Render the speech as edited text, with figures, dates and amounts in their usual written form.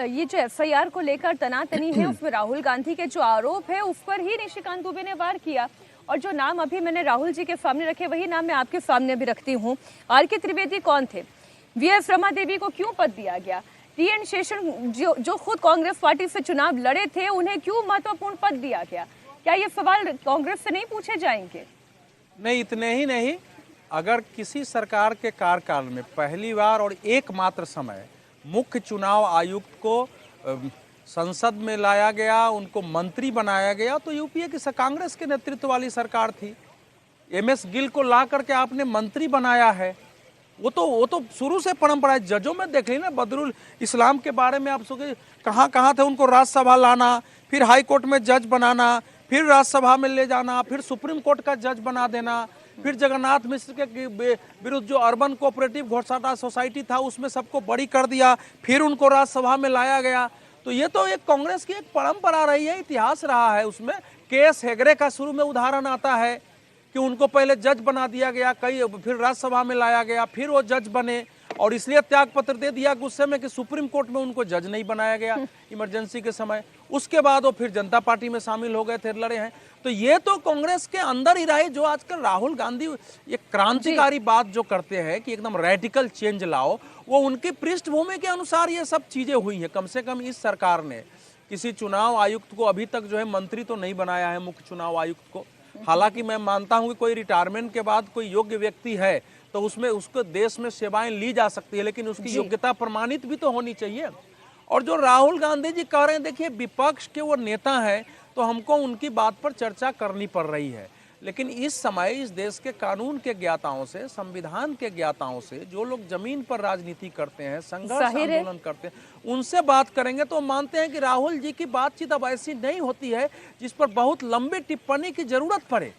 ये जो एफआईआर को लेकर तनातनी है उसमें राहुल गांधी के जो आरोप है उस पर ही निशिकांत दुबे ने वार किया। और जो नाम अभी मैंने राहुल जी के सामने रखे वही नाम मैं आपके सामने भी रखती हूँ। आर.के. त्रिवेदी कौन थे? वी.एस. रमा देवी को क्यों पद दिया गया? टी.एन. शेषन जो खुद कांग्रेस पार्टी से चुनाव लड़े थे उन्हें क्यों महत्वपूर्ण पद दिया गया? क्या ये सवाल कांग्रेस से नहीं पूछे जाएंगे? नहीं, इतने ही नहीं, अगर किसी सरकार के कार्यकाल में पहली बार और एकमात्र समय मुख्य चुनाव आयुक्त को संसद में लाया गया, उनको मंत्री बनाया गया, तो यूपीए की कांग्रेस के नेतृत्व वाली सरकार थी। एमएस गिल को ला करके आपने मंत्री बनाया है, वो तो शुरू से परंपरा है। जजों में देख ली ना, बदरुल इस्लाम के बारे में आप सोचे कहाँ थे, उनको राज्यसभा लाना, फिर हाई कोर्ट में जज बनाना, फिर राज्यसभा में ले जाना, फिर सुप्रीम कोर्ट का जज बना देना, फिर जगन्नाथ मिश्र के विरुद्ध जो अर्बन कोऑपरेटिव घोटाला सोसाइटी था उसमें सबको बरी कर दिया, फिर उनको राज्यसभा में लाया गया। तो ये तो एक कांग्रेस की एक परंपरा रही है, इतिहास रहा है। उसमें के.एस. हेगड़े का शुरू में उदाहरण आता है कि उनको पहले जज बना दिया गया, फिर राज्यसभा में लाया गया, फिर वो जज बने और इसलिए त्याग पत्र दे दिया गुस्से में कि सुप्रीम कोर्ट में उनको जज नहीं बनाया गया इमरजेंसी के समय। उसके बाद वो फिर जनता पार्टी में शामिल हो गए थे, लड़े हैं। तो ये तो कांग्रेस के अंदर ही रहे। जो आजकल राहुल गांधी ये क्रांतिकारी बात जो करते हैं कि एकदम रेडिकल चेंज लाओ, वो उनकी पृष्ठभूमि के अनुसार ये सब चीजें हुई हैं। कम से कम इस सरकार ने किसी चुनाव आयुक्त को अभी तक जो है मंत्री तो नहीं बनाया है, मुख्य चुनाव आयुक्त को। हालांकि मैं मानता हूं कि कोई रिटायरमेंट के बाद कोई योग्य व्यक्ति है तो उसमें उसको देश में सेवाएं ली जा सकती है, लेकिन उसकी योग्यता प्रमाणित भी तो होनी चाहिए। और जो राहुल गांधी जी कह रहे हैं, देखिए विपक्ष के वो नेता हैं तो हमको उनकी बात पर चर्चा करनी पड़ रही है, लेकिन इस समय इस देश के कानून के ज्ञाताओं से, संविधान के ज्ञाताओं से, जो लोग जमीन पर राजनीति करते हैं, संघर्ष आंदोलन करते हैं, उनसे बात करेंगे तो मानते हैं कि राहुल जी की बातचीत अब ऐसी नहीं होती है जिस पर बहुत लंबी टिप्पणी की जरूरत पड़े।